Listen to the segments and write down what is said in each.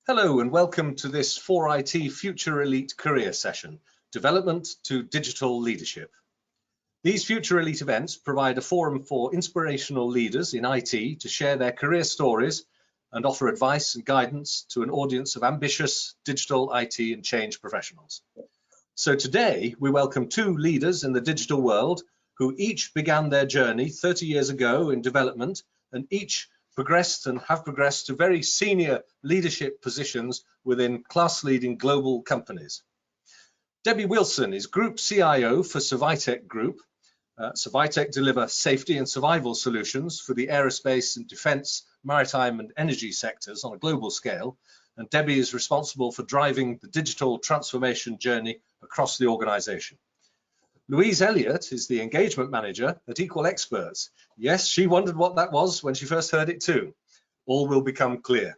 Hello and welcome to this 4IT Future Elite career session, Development to Digital Leadership. These Future Elite events provide a forum for inspirational leaders in IT to share their career stories and offer advice and guidance to an audience of ambitious digital IT and change professionals. So today we welcome two leaders in the digital world who each began their journey 30 years ago in development and each progressed and have progressed to very senior leadership positions within class-leading global companies. Debbie Wilson is Group CIO for Survitec Group. Survitec deliver safety and survival solutions for the aerospace and defense, maritime and energy sectors on a global scale. And Debbie is responsible for driving the digital transformation journey across the organization. Louise Elliott is the engagement manager at Equal Experts. Yes, she wondered what that was when she first heard it too. All will become clear.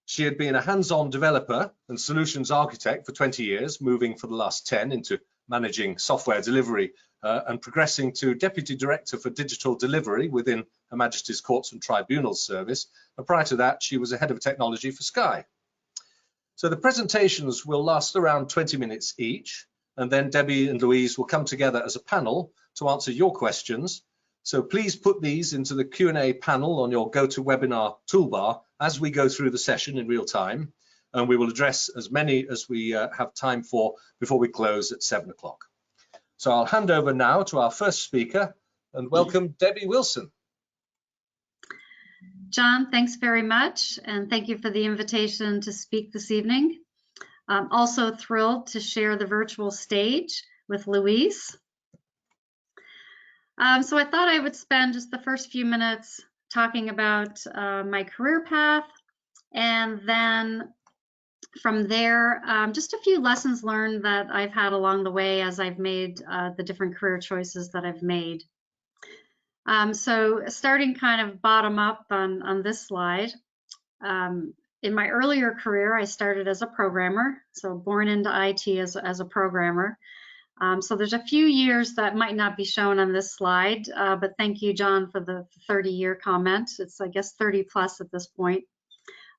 She had been a hands-on developer and solutions architect for 20 years, moving for the last 10 into managing software delivery and progressing to Deputy Director for Digital Delivery within Her Majesty's Courts and Tribunals Service. And prior to that, she was a head of technology for Sky. So the presentations will last around 20 minutes each. And then Debbie and Louise will come together as a panel to answer your questions. So please put these into the Q&A panel on your GoToWebinar toolbar as we go through the session in real time. And we will address as many as we have time for before we close at 7 o'clock. So I'll hand over now to our first speaker and welcome Debbie Wilson. John, thanks very much. And thank you for the invitation to speak this evening. I'm also thrilled to share the virtual stage with Louise. So I thought I would spend just the first few minutes talking about my career path, and then from there, just a few lessons learned that I've had along the way as I've made the different career choices that I've made. So starting kind of bottom up on this slide, in my earlier career, I started as a programmer, so born into IT as a programmer. So there's a few years that might not be shown on this slide, but thank you, John, for the 30-year comment. It's, I guess, 30 plus at this point.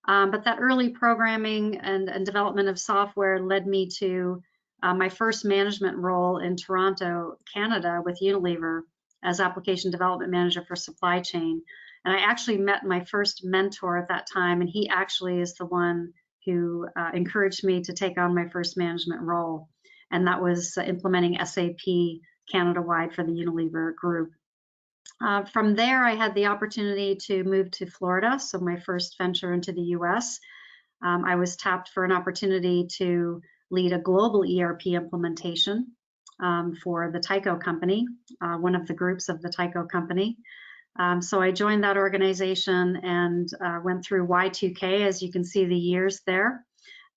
But that early programming and development of software led me to my first management role in Toronto, Canada, with Unilever as application development manager for supply chain. And I actually met my first mentor at that time, and he actually is the one who encouraged me to take on my first management role. And that was implementing SAP Canada-wide for the Unilever group. From there, I had the opportunity to move to Florida, so my first venture into the US. I was tapped for an opportunity to lead a global ERP implementation for the Tyco company, one of the groups of the Tyco company. So I joined that organization and went through Y2K, as you can see the years there,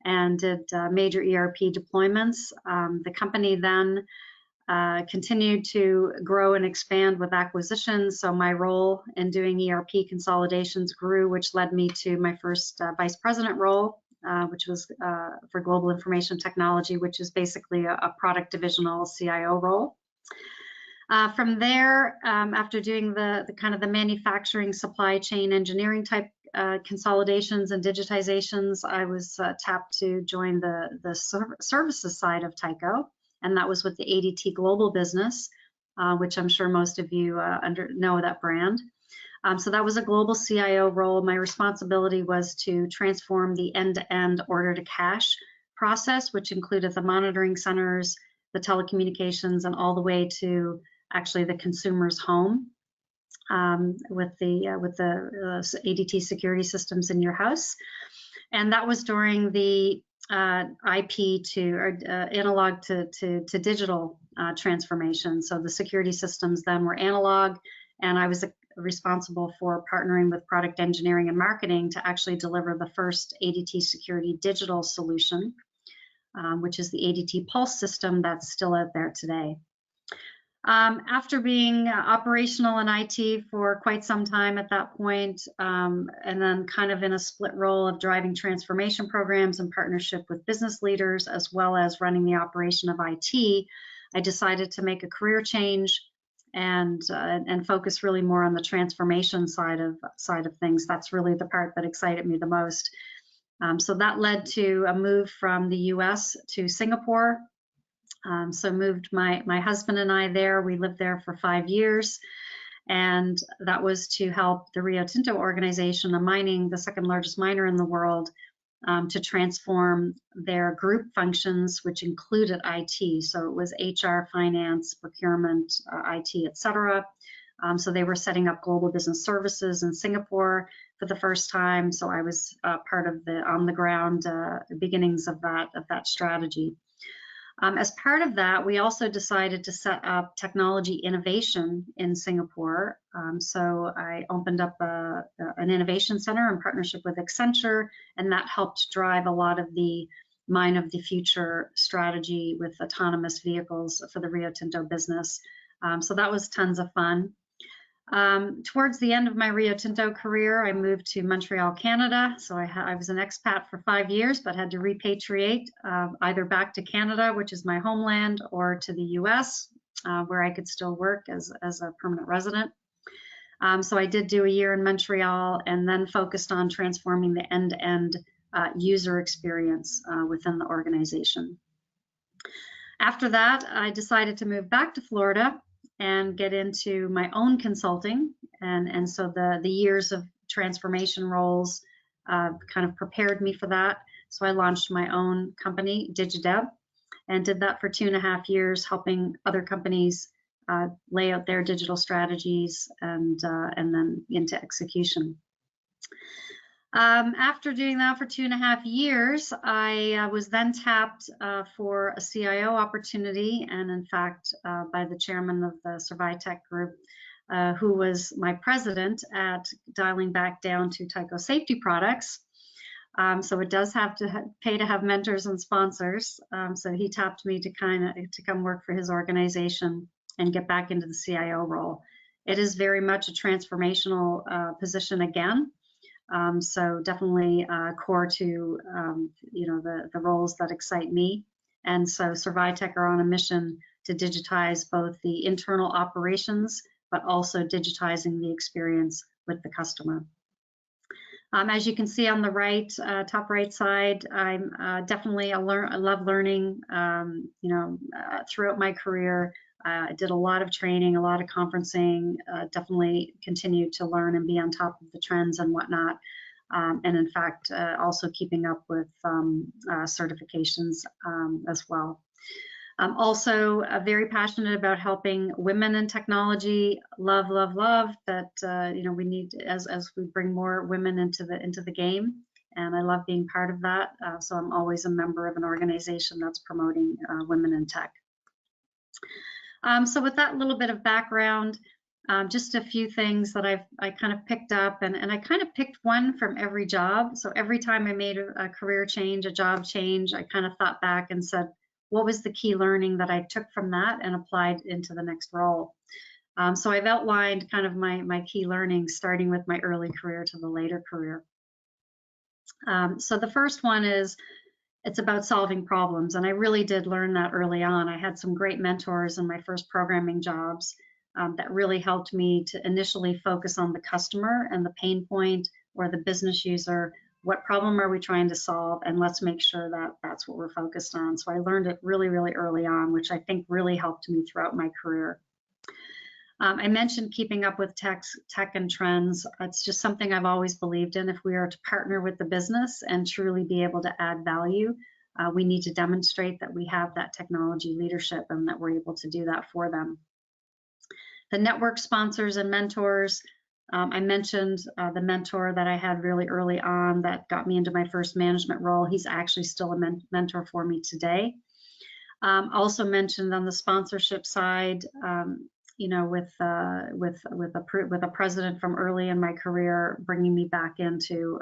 and did major ERP deployments. The company then continued to grow and expand with acquisitions. So my role in doing ERP consolidations grew, which led me to my first vice president role, which was for global information technology, which is basically a product divisional CIO role. From there, after doing the kind of the manufacturing supply chain engineering type consolidations and digitizations, I was tapped to join the services side of Tyco, and that was with the ADT Global business, which I'm sure most of you know that brand. So that was a global CIO role. My responsibility was to transform the end-to-end order-to-cash process, which included the monitoring centers, the telecommunications, and all the way to actually the consumer's home with the ADT security systems in your house. And that was during the IP to analog to digital transformation. So the security systems then were analog, and I was responsible for partnering with product engineering and marketing to actually deliver the first ADT security digital solution, which is the ADT Pulse system that's still out there today. After being operational in IT for quite some time at that point, and then kind of in a split role of driving transformation programs in partnership with business leaders, as well as running the operation of IT, I decided to make a career change and focus really more on the transformation side of things. That's really the part that excited me the most. So that led to a move from the US to Singapore. So moved my husband and I there. We lived there for 5 years. And that was to help the Rio Tinto organization, the second largest miner in the world, to transform their group functions, which included IT. So it was HR, finance, procurement, IT, etc. So they were setting up global business services in Singapore for the first time. So I was part of the on-the-ground beginnings of that strategy. As part of that, we also decided to set up technology innovation in Singapore. So I opened up an innovation center in partnership with Accenture, and that helped drive a lot of the Mine of the Future strategy with autonomous vehicles for the Rio Tinto business. So that was tons of fun. Towards the end of my Rio Tinto career, I moved to Montreal, Canada. So I was an expat for 5 years, but had to repatriate either back to Canada, which is my homeland, or to the US, where I could still work as a permanent resident. So I did do a year in Montreal and then focused on transforming the end-to-end user experience within the organization. After that, I decided to move back to Florida and get into my own consulting. And so the years of transformation roles kind of prepared me for that. So I launched my own company, DigiDev, and did that for 2.5 years, helping other companies lay out their digital strategies and then into execution. After doing that for 2.5 years, I was then tapped for a CIO opportunity, and in fact, by the chairman of the Survitech Group, who was my president at dialing back down to Tyco Safety Products. So it does have to pay to have mentors and sponsors. So he tapped me to come work for his organization and get back into the CIO role. It is very much a transformational position again. So definitely core to the roles that excite me. And so Survitech are on a mission to digitize both the internal operations, but also digitizing the experience with the customer. As you can see on the right, top right side, I'm definitely I love learning. Throughout my career, I did a lot of training, a lot of conferencing, definitely continued to learn and be on top of the trends and whatnot. And in fact, also keeping up with certifications as well. I'm also very passionate about helping women in technology. Love that we need as we bring more women into the game, and I love being part of that. So I'm always a member of an organization that's promoting women in tech. So with that little bit of background, just a few things that I kind of picked up, and I kind of picked one from every job. So every time I made a career change, a job change, I kind of thought back and said, what was the key learning that I took from that and applied into the next role? So I've outlined kind of my key learnings, starting with my early career to the later career. So the first one is, it's about solving problems. And I really did learn that early on. I had some great mentors in my first programming jobs that really helped me to initially focus on the customer and the pain point or the business user. What problem are we trying to solve? And let's make sure that that's what we're focused on. So I learned it really, really early on, which I think really helped me throughout my career. I mentioned keeping up with tech and trends. It's just something I've always believed in. If we are to partner with the business and truly be able to add value, we need to demonstrate that we have that technology leadership and that we're able to do that for them. The network sponsors and mentors. I mentioned the mentor that I had really early on that got me into my first management role. He's actually still a mentor for me today. Also mentioned on the sponsorship side, with a president from early in my career, bringing me back into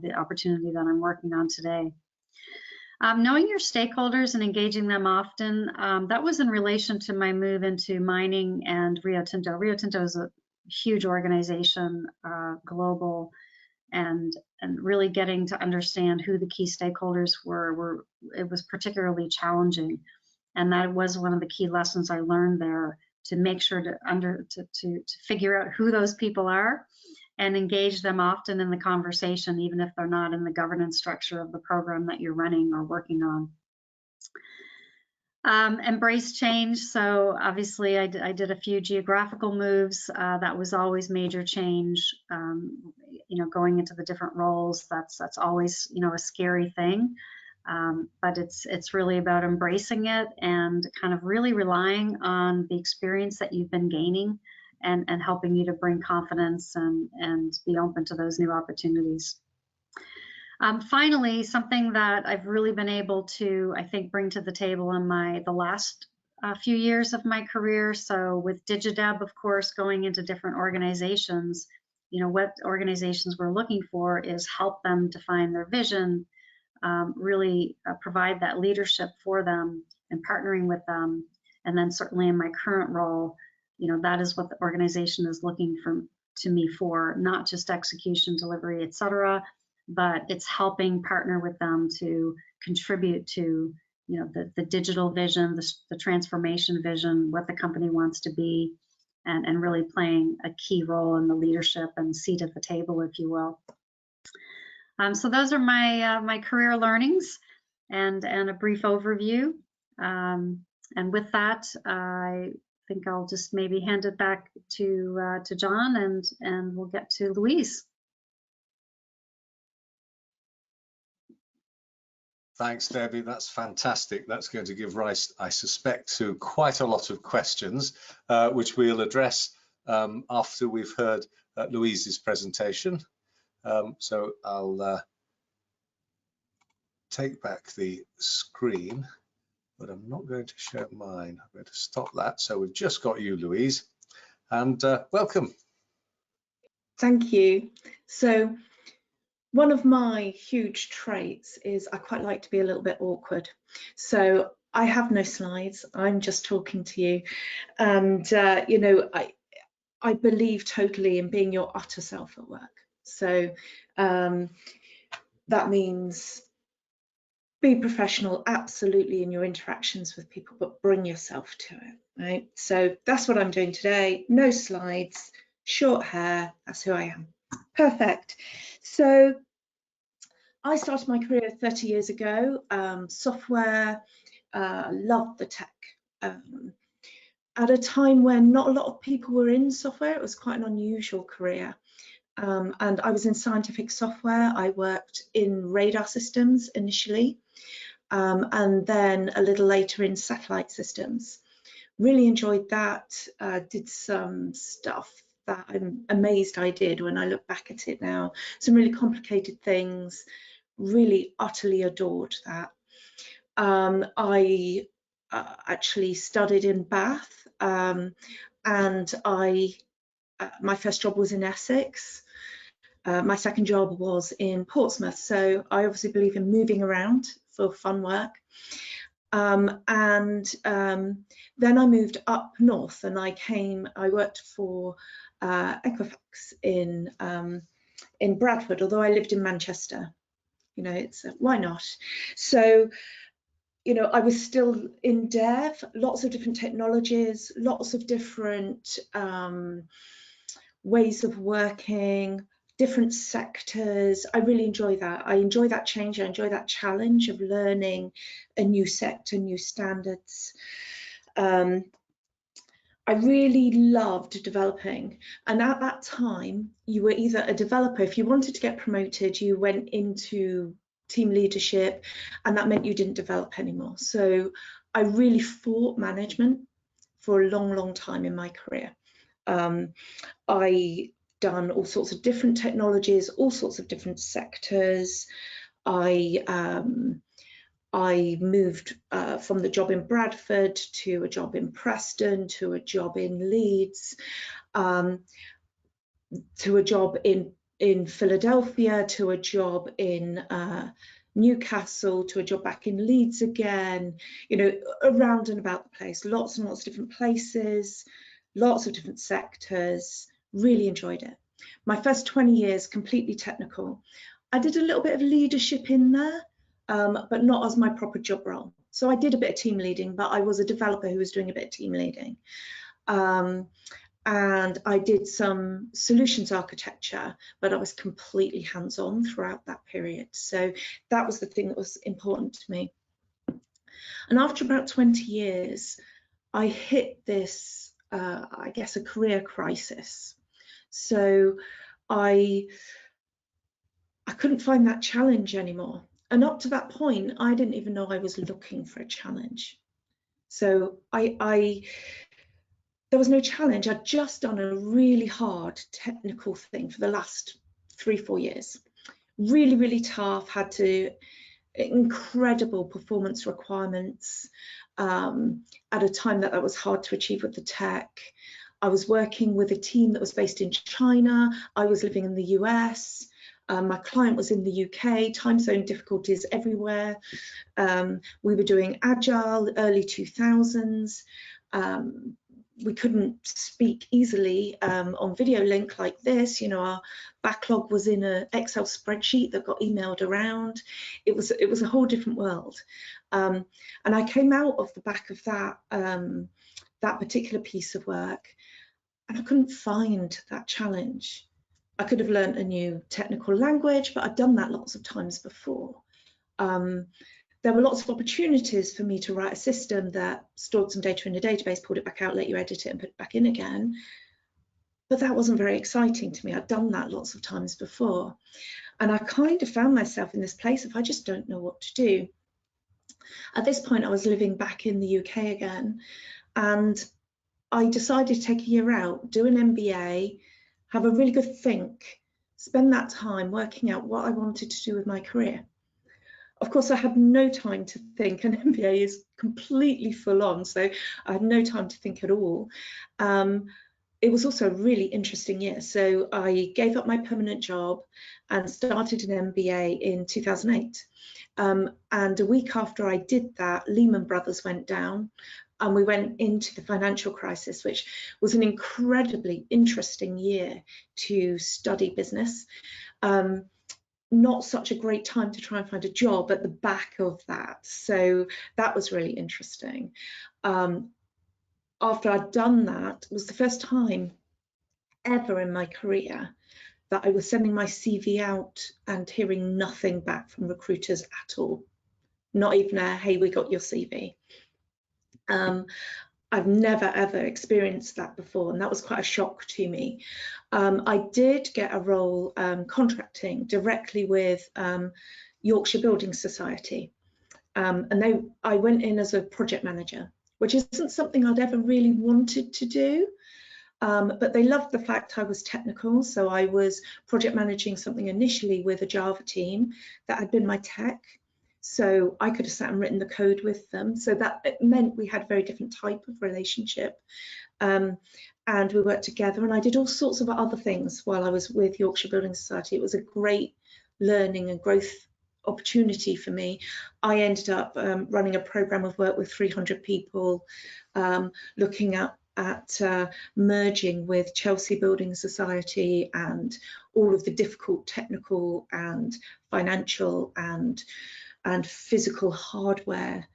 the opportunity that I'm working on today. Knowing your stakeholders and engaging them often, that was in relation to my move into mining and Rio Tinto. Rio Tinto is a huge organization, global, and really getting to understand who the key stakeholders were. It was particularly challenging, and that was one of the key lessons I learned there, to make sure to figure out who those people are and engage them often in the conversation, even if they're not in the governance structure of the program that you're running or working on. Embrace change. So obviously I did a few geographical moves. That was always major change. You know, going into the different roles, that's always, you know, a scary thing. But it's really about embracing it and kind of really relying on the experience that you've been gaining and helping you to bring confidence and be open to those new opportunities. Finally, something that I've really been able to, I think, bring to the table in the last few years of my career. So with Digideb, of course, going into different organizations, you know, what organizations we're looking for is help them define their vision, really provide that leadership for them and partnering with them. And then certainly in my current role, you know, that is what the organization is looking to me for, not just execution, delivery, et cetera, but it's helping partner with them to contribute to, you know, the digital vision, the transformation vision, what the company wants to be, and really playing a key role in the leadership and seat at the table, if you will. So those are my career learnings and a brief overview. And with that, I think I'll just maybe hand it back to John, and we'll get to Louise. Thanks, Debbie. That's fantastic. That's going to give rise, I suspect, to quite a lot of questions, which we'll address after we've heard Louise's presentation. So I'll take back the screen, but I'm not going to share mine. I'm going to stop that. So we've just got you, Louise, and welcome. Thank you. So one of my huge traits is I quite like to be a little bit awkward. So I have no slides. I'm just talking to you. And, you know, I believe totally in being your utter self at work. So that means be professional, absolutely, in your interactions with people, but bring yourself to it, right? So that's what I'm doing today. No slides, short hair, that's who I am. Perfect. So I started my career 30 years ago, software, loved the tech. At a time when not a lot of people were in software, it was quite an unusual career. And I was in scientific software. I worked in radar systems initially, and then a little later in satellite systems. Really enjoyed that, did some stuff that I'm amazed I did when I look back at it now. Some really complicated things, really utterly adored that. I actually studied in Bath, and my first job was in Essex. My second job was in Portsmouth, so I obviously believe in moving around for fun work. Then I moved up north, and I worked for Equifax in Bradford, although I lived in Manchester. You know, it's why not? So, you know, I was still in dev, lots of different technologies, lots of different ways of working, different sectors. I really enjoy that. I enjoy that change. I enjoy that challenge of learning a new sector, new standards. I really loved developing, and at that time you were either a developer. If you wanted to get promoted, you went into team leadership, and that meant you didn't develop anymore. So I really fought management for a long time in my career. I done all sorts of different technologies, all sorts of different sectors. I moved from the job in Bradford to a job in Preston, to a job in Leeds, to a job in Philadelphia, to a job in Newcastle, to a job back in Leeds again, you know, around and about the place, lots and lots of different places, lots of different sectors. Really enjoyed it. My first 20 years completely technical. I did a little bit of leadership in there, but not as my proper job role. So I did a bit of team leading, but I was a developer who was doing a bit of team leading. and I did some solutions architecture, but I was completely hands-on throughout that period. So that was the thing that was important to me. And after about 20 years, I hit this, I guess, a career crisis. So I couldn't find that challenge anymore. And up to that point, I didn't even know I was looking for a challenge. So there was no challenge. I'd just done a really hard technical thing for the last 3-4 years. Really, really tough, had to incredible performance requirements at a time that was hard to achieve with the tech. I was working with a team that was based in China. I was living in the US. My client was in the UK, time zone difficulties everywhere. We were doing agile, early 2000s. We couldn't speak easily on video link like this. You know, our backlog was in an Excel spreadsheet that got emailed around. It was a whole different world. And I came out of the back of that that particular piece of work, and I couldn't find that challenge. I could have learned a new technical language, but I'd done that lots of times before. There were lots of opportunities for me to write a system that stored some data in a database, pulled it back out, let you edit it and put it back in again. But that wasn't very exciting to me. I'd done that lots of times before. And I kind of found myself in this place of I just don't know what to do. At this point, I was living back in the UK again, and I decided to take a year out, do an MBA, have a really good think, spend that time working out what I wanted to do with my career. Of course, I had no time to think. An MBA is completely full on, so I had no time to think at all. It was also a really interesting year. So I gave up my permanent job and started an MBA in 2008. And a week after I did that, Lehman Brothers went down, and we went into the financial crisis, which was an incredibly interesting year to study business. Not such a great time to try and find a job at the back of that. So that was really interesting. After I'd done that, it was the first time ever in my career that I was sending my CV out and hearing nothing back from recruiters at all. Not even a, hey, we got your CV. I've never ever experienced that before, and that was quite a shock to me. I did get a role contracting directly with Yorkshire Building Society, and I went in as a project manager, which isn't something I'd ever really wanted to do, but they loved the fact I was technical, so I was project managing something initially with a Java team that had been my tech. So I could have sat and written the code with them. So that it meant we had a very different type of relationship. And we worked together, and I did all sorts of other things while I was with Yorkshire Building Society. It was a great learning and growth opportunity for me. I ended up running a program of work with 300 people, looking at merging with Chelsea Building Society and all of the difficult technical and financial and physical hardware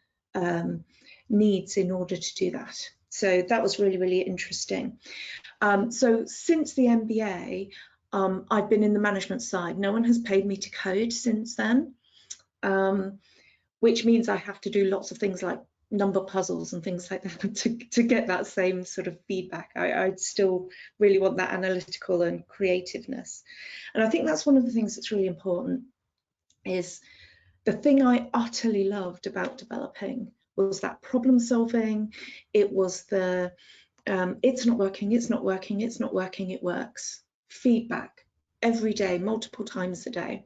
needs in order to do that. So that was really, really interesting. So since the MBA, I've been in the management side. No one has paid me to code since then, which means I have to do lots of things like number puzzles and things like that to get that same sort of feedback. I still really want that analytical and creativeness. And I think that's one of the things that's really important is the thing I utterly loved about developing was that problem solving. It was the, it's not working, it's not working, it's not working, it works. Feedback every day, multiple times a day.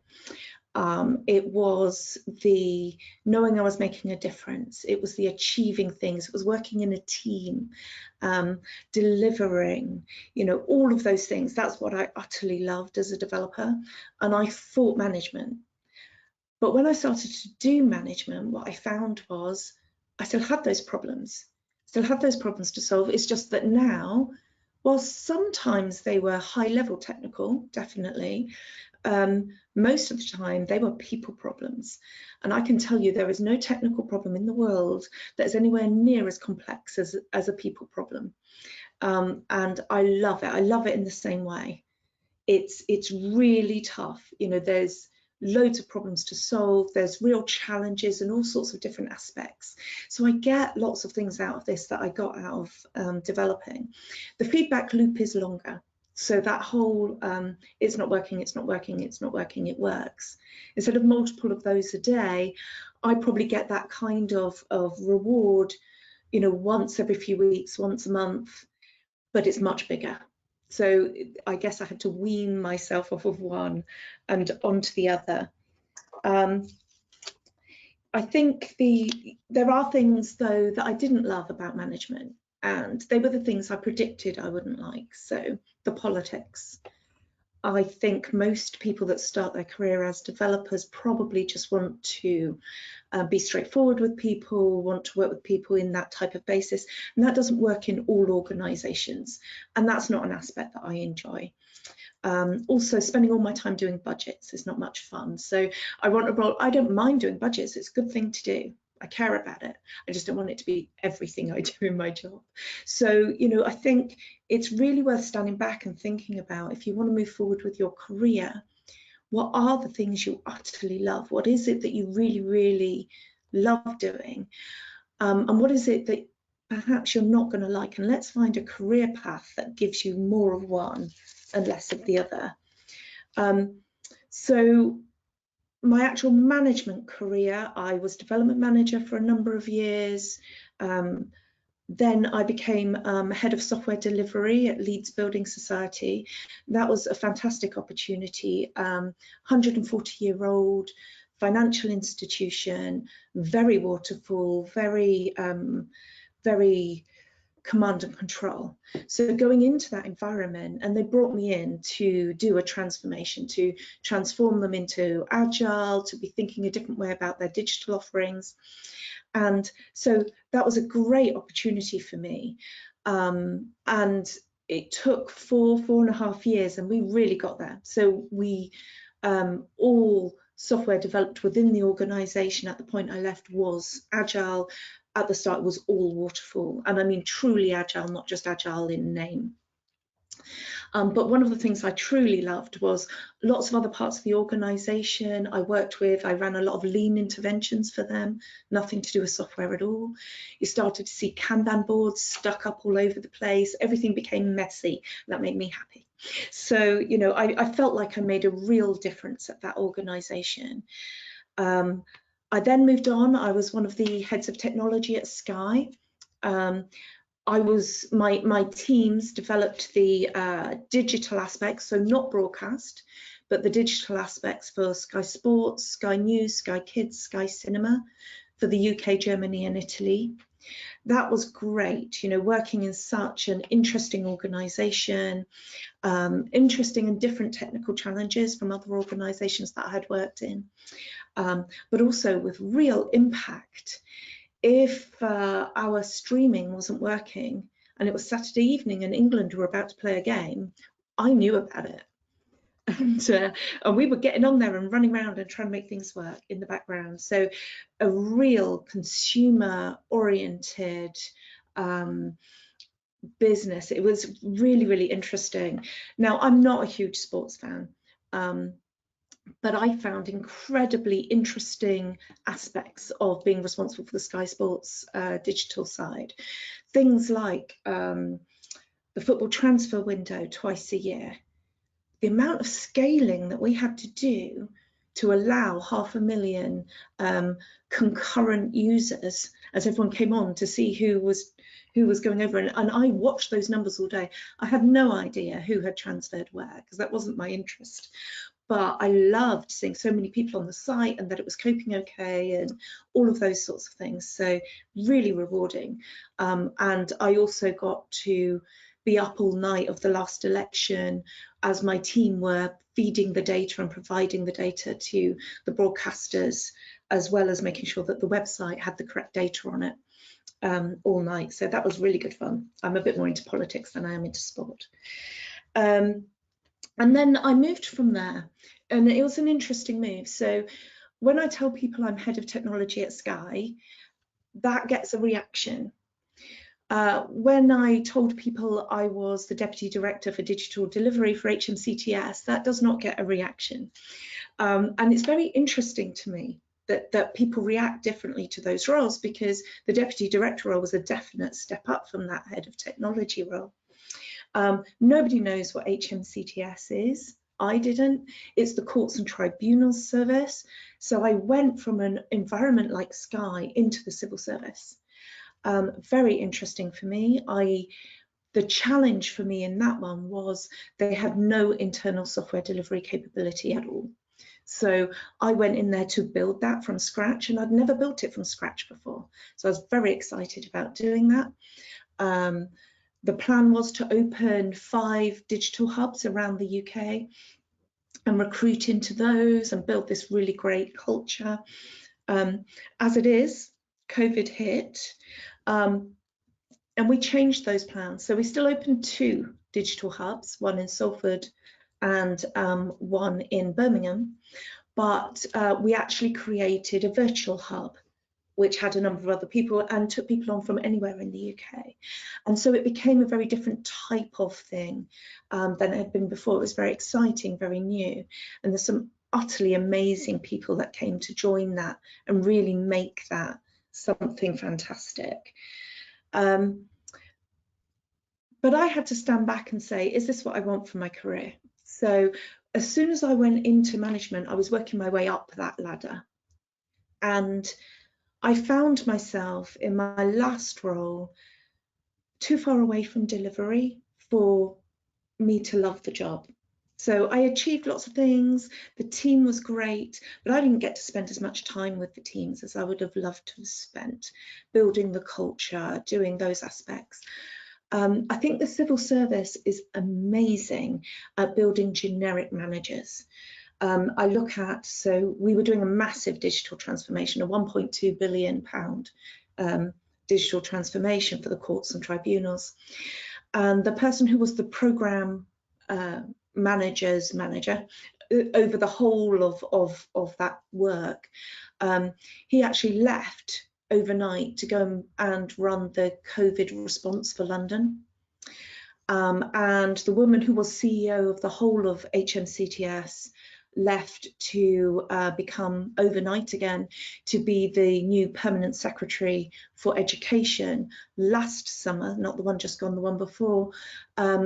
It was the knowing I was making a difference. It was the achieving things. It was working in a team, delivering, you know, all of those things. That's what I utterly loved as a developer. And I fought management. But when I started to do management, what I found was I still had those problems, to solve. It's just that now, while sometimes they were high level technical, definitely, most of the time they were people problems. And I can tell you there is no technical problem in the world that is anywhere near as complex as a people problem. and I love it. I love it in the same way. It's really tough. You know, there's loads of problems to solve, there's real challenges and all sorts of different aspects. So I get lots of things out of this that I got out of developing. The feedback loop is longer. So that whole it's not working, it's not working, it's not working, it works. Instead of multiple of those a day, I probably get that kind of reward, you know, once every few weeks, once a month, but it's much bigger. So I guess I had to wean myself off of one and onto the other. I think there are things though that I didn't love about management, and they were the things I predicted I wouldn't like. So the politics. I think most people that start their career as developers probably just want to be straightforward with people, want to work with people in that type of basis, and that doesn't work in all organisations, and that's not an aspect that I enjoy. Also, spending all my time doing budgets is not much fun. So I want a role. I don't mind doing budgets, it's a good thing to do. I care about it. I just don't want it to be everything I do in my job. So, you know, I think it's really worth standing back and thinking about, if you want to move forward with your career, what are the things you utterly love? What is it that you really, really love doing? And what is it that perhaps you're not going to like? And let's find a career path that gives you more of one and less of the other. So my actual management career, I was development manager for a number of years. Then I became head of software delivery at Leeds Building Society. That was a fantastic opportunity. 140-year-old financial institution, very waterfall, very command and control. So going into that environment, and they brought me in to do a transformation, to transform them into agile, to be thinking a different way about their digital offerings. And so that was a great opportunity for me. And it took 4.5 years, and we really got there. So we all software developed within the organization at the point I left was agile. At the start was all waterfall, and I mean truly agile, not just agile in name. But one of the things I truly loved was lots of other parts of the organisation I worked with. I ran a lot of lean interventions for them, nothing to do with software at all. You started to see Kanban boards stuck up all over the place. Everything became messy. That made me happy. So, you know, I felt like I made a real difference at that organisation. I then moved on. I was one of the heads of technology at Sky. My teams developed the digital aspects, so not broadcast, but the digital aspects for Sky Sports, Sky News, Sky Kids, Sky Cinema for the UK, Germany and Italy. That was great, you know, working in such an interesting organisation, interesting and different technical challenges from other organisations that I had worked in, but also with real impact. If our streaming wasn't working and it was Saturday evening and England were about to play a game, I knew about it. And we were getting on there and running around and trying to make things work in the background. So a real consumer oriented business. It was really, really interesting. Now, I'm not a huge sports fan. But I found incredibly interesting aspects of being responsible for the Sky Sports digital side. Things like the football transfer window twice a year. The amount of scaling that we had to do to allow 500,000 concurrent users as everyone came on to see who was going over, and I watched those numbers all day. I had no idea who had transferred where because that wasn't my interest. But I loved seeing so many people on the site and that it was coping okay and all of those sorts of things. So really rewarding. And I also got to be up all night of the last election as my team were feeding the data and providing the data to the broadcasters, as well as making sure that the website had the correct data on it all night. So that was really good fun. I'm a bit more into politics than I am into sport. And then I moved from there, and it was an interesting move. So when I tell people I'm head of technology at Sky, that gets a reaction. When I told people I was the Deputy Director for Digital Delivery for HMCTS, that does not get a reaction. And it's very interesting to me that people react differently to those roles, because the Deputy Director role was a definite step up from that Head of Technology role. Nobody knows what HMCTS is. I didn't. It's the Courts and Tribunals Service. So I went from an environment like Sky into the civil service. Very interesting for me. The challenge for me in that one was they had no internal software delivery capability at all. So I went in there to build that from scratch, and I'd never built it from scratch before. So I was very excited about doing that. The plan was to open 5 digital hubs around the UK and recruit into those and build this really great culture. As it is, COVID hit, and we changed those plans. So we still opened 2 digital hubs, one in Salford and one in Birmingham, but we actually created a virtual hub which had a number of other people and took people on from anywhere in the UK. And so it became a very different type of thing than it had been before. It was very exciting, very new. And there's some utterly amazing people that came to join that and really make that something fantastic. But I had to stand back and say, is this what I want for my career? So as soon as I went into management, I was working my way up that ladder. And I found myself in my last role too far away from delivery for me to love the job. So I achieved lots of things, the team was great, but I didn't get to spend as much time with the teams as I would have loved to have spent, building the culture, doing those aspects. I think the civil service is amazing at building generic managers. I look at, so we were doing a massive digital transformation, a £1.2 billion digital transformation for the courts and tribunals. And the person who was the programme manager's manager over the whole of that work, he actually left overnight to go and run the COVID response for London. And the woman who was CEO of the whole of HMCTS left to become overnight again to be the new permanent secretary for education last summer, not the one just gone, the one before,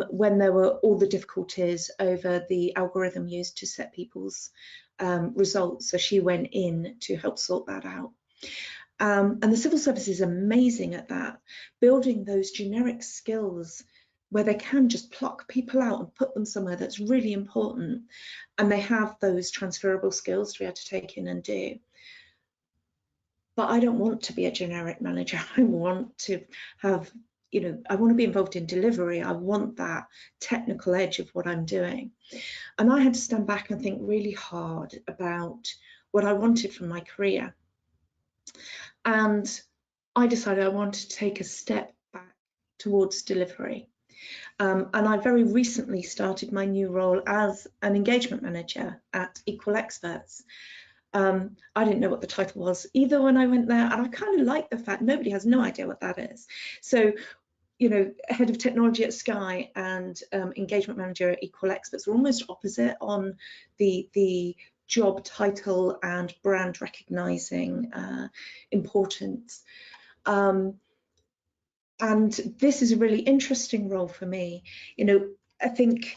when there were all the difficulties over the algorithm used to set people's results. So she went in to help sort that out. And the civil service is amazing at that, building those generic skills where they can just pluck people out and put them somewhere that's really important, and they have those transferable skills to be able to take in and do. But I don't want to be a generic manager. I want to have, I want to be involved in delivery. I want that technical edge of what I'm doing. And I had to stand back and think really hard about what I wanted from my career. And I decided I wanted to take a step back towards delivery. And I very recently started my new role as an engagement manager at Equal Experts. I didn't know what the title was either when I went there, and I kind of like the fact nobody has no idea what that is. So, head of technology at Sky and engagement manager at Equal Experts are almost opposite on the job title and brand recognizing importance. And this is a really interesting role for me. I think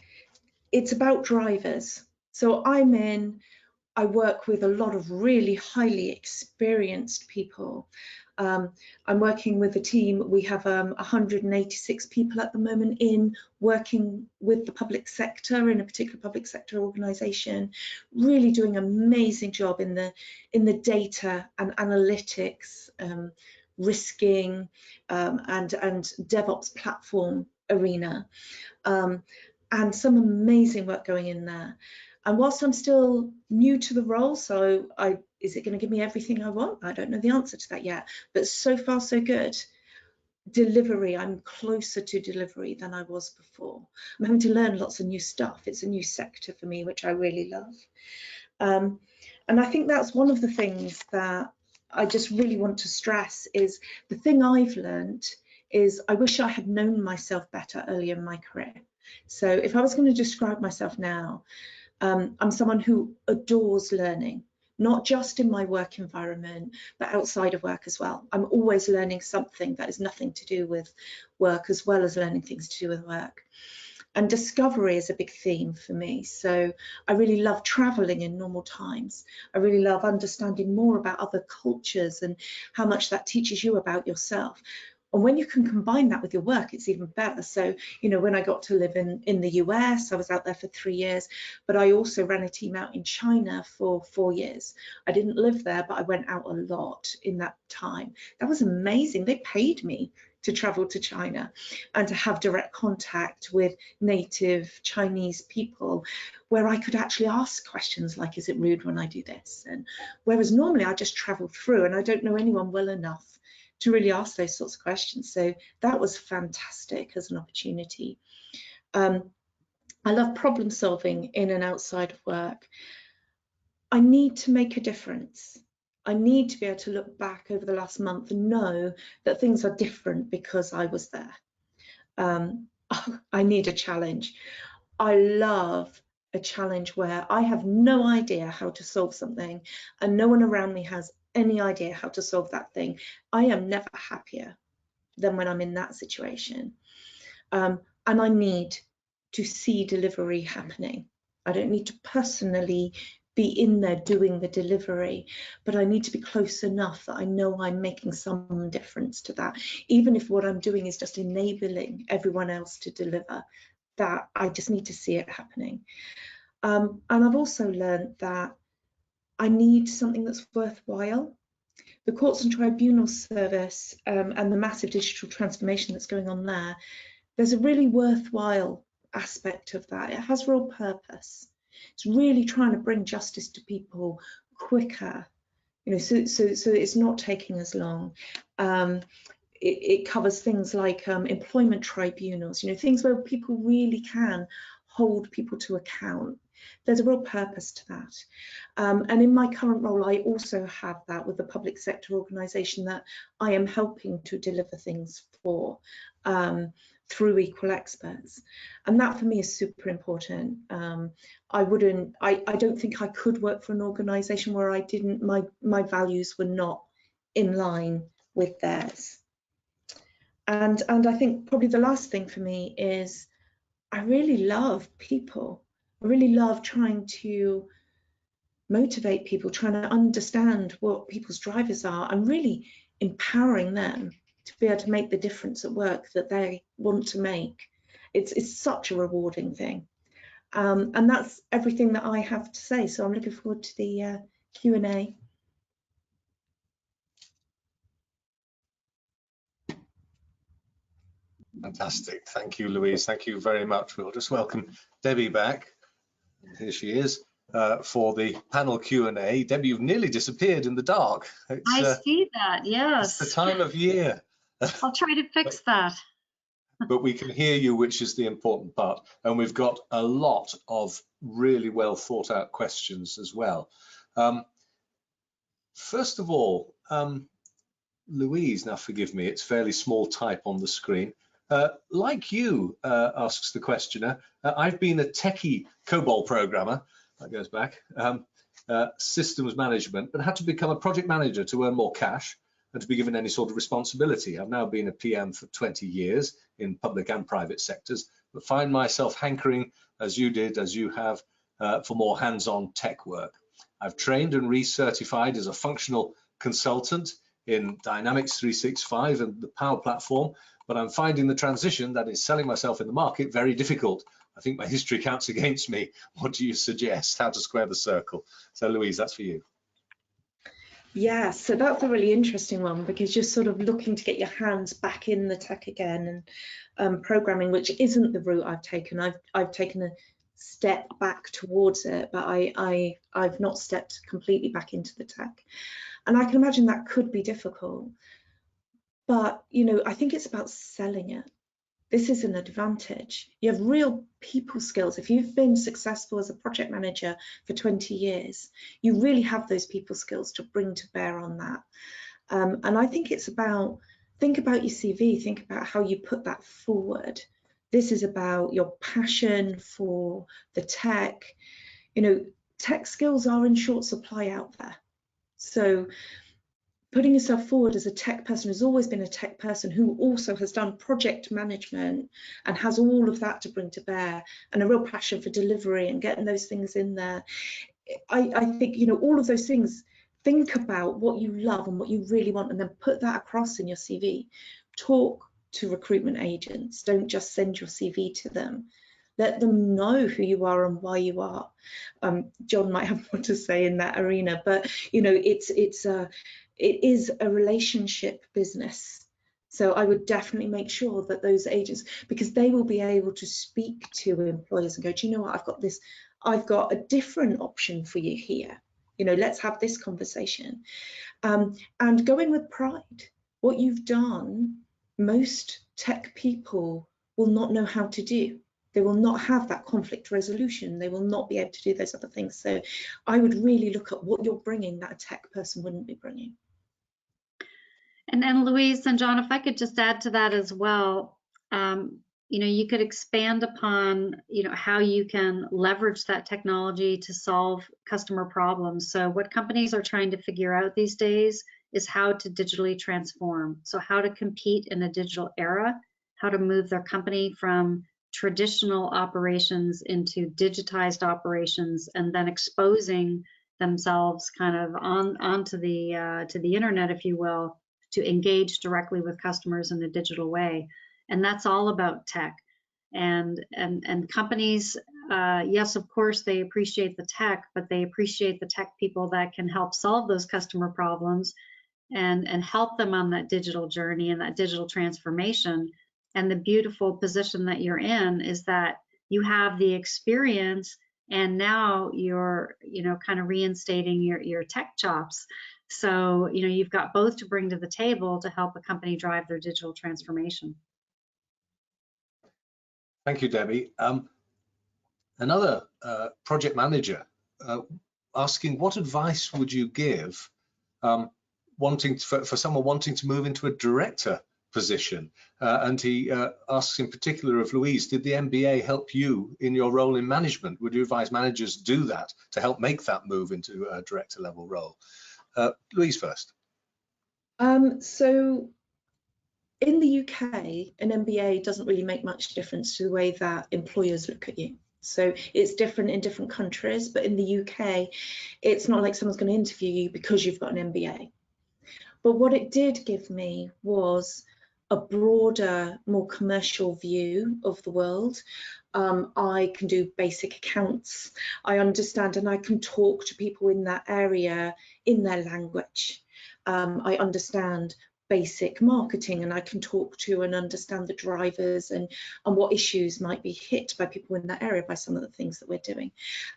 it's about drivers. So I work with a lot of really highly experienced people. I'm working with a team. We have 186 people at the moment working with the public sector in a particular public sector organisation, really doing an amazing job in the data and analytics, risking and DevOps platform arena, and some amazing work going in there. And whilst I'm still new to the role, so is it going to give me everything I want? I don't know the answer to that yet, but so far so good. Delivery, I'm closer to delivery than I was before. I'm having to learn lots of new stuff. It's a new sector for me, which I really love. And I think that's one of the things that I just really want to stress is the thing I've learned is I wish I had known myself better earlier in my career. So if I was going to describe myself now, I'm someone who adores learning, not just in my work environment, but outside of work as well. I'm always learning something that is nothing to do with work, as well as learning things to do with work. And discovery is a big theme for me. So I really love traveling in normal times. I really love understanding more about other cultures and how much that teaches you about yourself. And when you can combine that with your work, it's even better. So, you know, when I got to live in the US, I was out there for 3 years, but I also ran a team out in China for 4 years. I didn't live there, but I went out a lot in that time. That was amazing. They paid me to travel to China and to have direct contact with native Chinese people, where I could actually ask questions like, is it rude when I do this? And whereas normally I just travel through and I don't know anyone well enough to really ask those sorts of questions. So that was fantastic as an opportunity. I love problem solving in and outside of work. I need to make a difference. I need to be able to look back over the last month and know that things are different because I was there. I need a challenge. I love a challenge where I have no idea how to solve something and no one around me has any idea how to solve that thing. I am never happier than when I'm in that situation. And I need to see delivery happening. I don't need to personally be in there doing the delivery, but I need to be close enough that I know I'm making some difference to that, even if what I'm doing is just enabling everyone else to deliver. That I just need to see it happening. And I've also learned that I need something that's worthwhile. The Courts and Tribunals Service and the massive digital transformation that's going on there, there's a really worthwhile aspect of that. It has real purpose. It's really trying to bring justice to people quicker, you know, so it's not taking as long. It covers things like employment tribunals, you know, things where people really can hold people to account. There's a real purpose to that. And in my current role, I also have that with the public sector organisation that I am helping to deliver things for through Equal Experts. And that for me is super important. I don't think I could work for an organisation where I didn't, my values were not in line with theirs. And I think probably the last thing for me is I really love people. I really love trying to motivate people, trying to understand what people's drivers are and really empowering them to be able to make the difference at work that they want to make. It's such a rewarding thing. And that's everything that I have to say. So I'm looking forward to the Q&A. Fantastic. Thank you, Louise. Thank you very much. We'll just welcome Debbie back. Here she is for the panel Q&A. Debbie, you've nearly disappeared in the dark. I see that, yes. It's the time of year. I'll try to fix that. But we can hear you, which is the important part. And we've got a lot of really well thought out questions as well. First of all, Louise, now forgive me, it's fairly small type on the screen. Like you, asks the questioner, I've been a techie COBOL programmer, that goes back, systems management, but had to become a project manager to earn more cash and to be given any sort of responsibility. I've now been a PM for 20 years in public and private sectors, but find myself hankering, as you did, as you have, for more hands-on tech work. I've trained and recertified as a functional consultant in Dynamics 365 and the Power Platform, but I'm finding the transition, that is selling myself in the market, very difficult. I think my history counts against me. What do you suggest? How to square the circle? So Louise, that's for you. Yeah, so that's a really interesting one because you're sort of looking to get your hands back in the tech again and programming, which isn't the route I've taken. I've taken a step back towards it, but I've not stepped completely back into the tech. And I can imagine that could be difficult. But, you know, I think it's about selling it. This is an advantage. You have real people skills. If you've been successful as a project manager for 20 years, you really have those people skills to bring to bear on that. And I think it's about think about your CV, think about how you put that forward. This is about your passion for the tech. You know, tech skills are in short supply out there. So putting yourself forward as a tech person, who's always been a tech person, who also has done project management and has all of that to bring to bear, and a real passion for delivery and getting those things in there. I think, you know, all of those things, think about what you love and what you really want, and then put that across in your CV. Talk to recruitment agents. Don't just send your CV to them. Let them know who you are and why you are. John might have more to say in that arena, but you know, it is a relationship business. So I would definitely make sure that those agents, because they will be able to speak to employers and go, do you know what, I've got a different option for you here. You know, let's have this conversation. And go in with pride. What you've done, most tech people will not know how to do. They will not have that conflict resolution. They will not be able to do those other things. So I would really look at what you're bringing that a tech person wouldn't be bringing. And Louise and John, if I could just add to that as well, you know, you could expand upon, you know, how you can leverage that technology to solve customer problems. So what companies are trying to figure out these days is how to digitally transform. So how to compete in a digital era, how to move their company from traditional operations into digitized operations, and then exposing themselves kind of onto the to the internet, if you will, to engage directly with customers in a digital way. And that's all about tech. And companies, yes, of course, they appreciate the tech, but they appreciate the tech people that can help solve those customer problems and help them on that digital journey and that digital transformation. And the beautiful position that you're in is that you have the experience, and now you're, you know, kind of reinstating your tech chops. So, you know, you've got both to bring to the table to help a company drive their digital transformation. Thank you, Debbie. Another project manager asking, what advice would you give for someone wanting to move into a director position? And he asks in particular of Louise, did the MBA help you in your role in management? Would you advise managers do that to help make that move into a director level role? Louise first. So in the UK, an MBA doesn't really make much difference to the way that employers look at you. So it's different in different countries, but in the UK, it's not like someone's going to interview you because you've got an MBA. But what it did give me was a broader, more commercial view of the world. I can do basic accounts. I understand, and I can talk to people in that area in their language. I understand basic marketing, and I can talk to and understand the drivers and what issues might be hit by people in that area by some of the things that we're doing,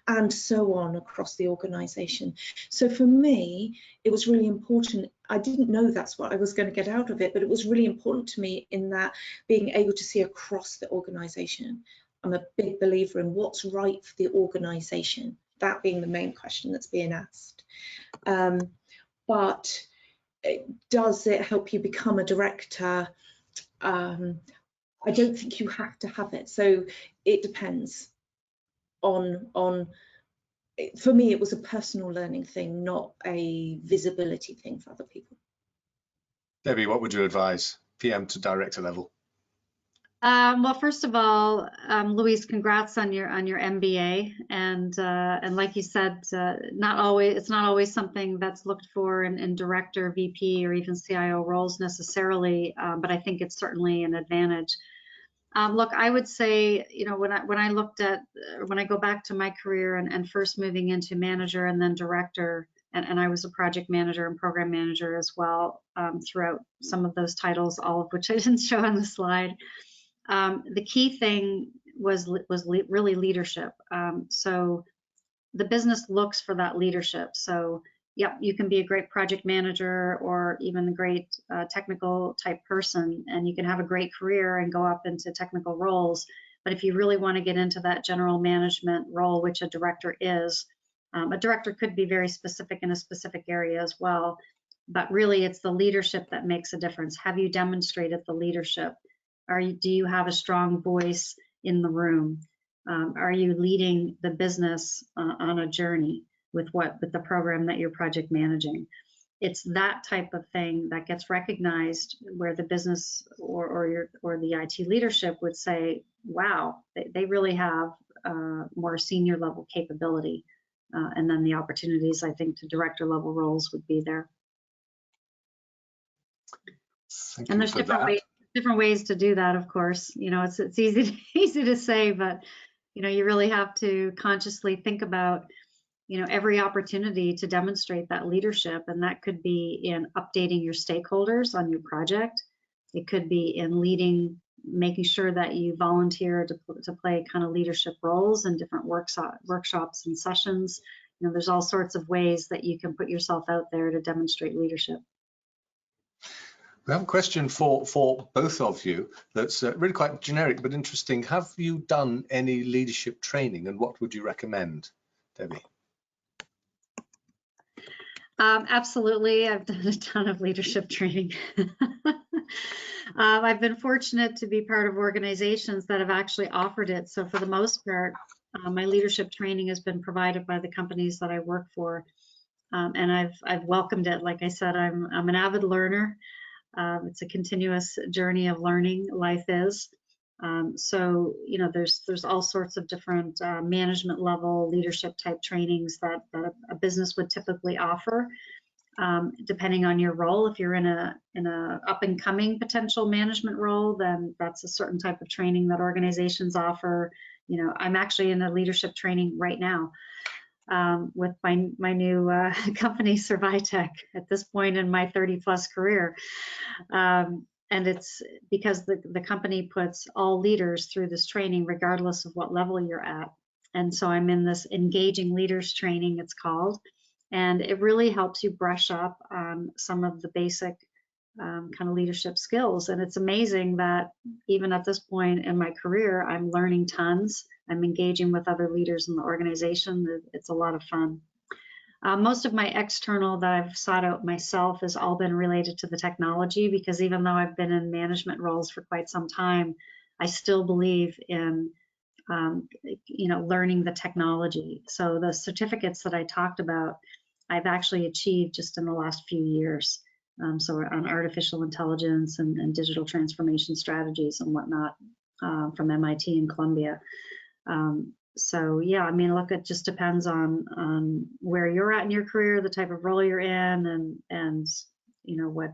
and so on across the organization. So for me, it was really important. I didn't know that's what I was going to get out of it, but it was really important to me in that being able to see across the organization. I'm a big believer in what's right for the organization, that being the main question that's being asked. But does it help you become a director? I don't think you have to have it. So it depends on for me, it was a personal learning thing, not a visibility thing for other people. Debbie, what would you advise PM to director level? Well, first of all, Louise, congrats on your MBA, and like you said, it's not always something that's looked for in director, VP, or even CIO roles necessarily, but I think it's certainly an advantage. Look, I would say, you know, when I go back to my career and first moving into manager and then director, and I was a project manager and program manager as well throughout some of those titles, all of which I didn't show on the slide. The key thing was really leadership. So the business looks for that leadership. So yep, you can be a great project manager or even a great technical type person, and you can have a great career and go up into technical roles. But if you really want to get into that general management role, which a director is, a director could be very specific in a specific area as well. but really it's the leadership that makes a difference. Have you demonstrated the leadership? Do you have a strong voice in the room? Are you leading the business on a journey with the program that you're project managing? It's that type of thing that gets recognized, where the business or the IT leadership would say, wow, they really have more senior level capability. And then the opportunities, I think, to director level roles would be there. And there's different ways to do that, of course. You know, it's easy to say, but you know, you really have to consciously think about, you know, every opportunity to demonstrate that leadership. And that could be in updating your stakeholders on your project. It could be in leading, making sure that you volunteer to play kind of leadership roles in different workshops and sessions. You know, there's all sorts of ways that you can put yourself out there to demonstrate leadership. We have a question for both of you that's really quite generic but interesting. Have you done any leadership training, and what would you recommend, Debbie? Absolutely. I've done a ton of leadership training. I've been fortunate to be part of organizations that have actually offered it. So for the most part, my leadership training has been provided by the companies that I work for. And I've welcomed it. Like I said, I'm an avid learner. It's a continuous journey of learning, life is. So, you know, there's all sorts of different management level leadership type trainings that a business would typically offer, depending on your role. If you're in a up and coming potential management role, then that's a certain type of training that organizations offer. You know, I'm actually in a leadership training right now with my new company, Survitech, at this point in my 30+ career. And it's because the company puts all leaders through this training, regardless of what level you're at. And so I'm in this engaging leaders training, it's called, and it really helps you brush up on some of the basic kind of leadership skills. And it's amazing that even at this point in my career, I'm learning tons. I'm engaging with other leaders in the organization. It's a lot of fun. Most of my external that I've sought out myself has all been related to the technology, because even though I've been in management roles for quite some time, I still believe in you know, learning the technology. So the certificates that I talked about, I've actually achieved just in the last few years. So on artificial intelligence and digital transformation strategies and whatnot from MIT and Columbia. So yeah, I mean, look, it just depends on where you're at in your career, the type of role you're in, and you know what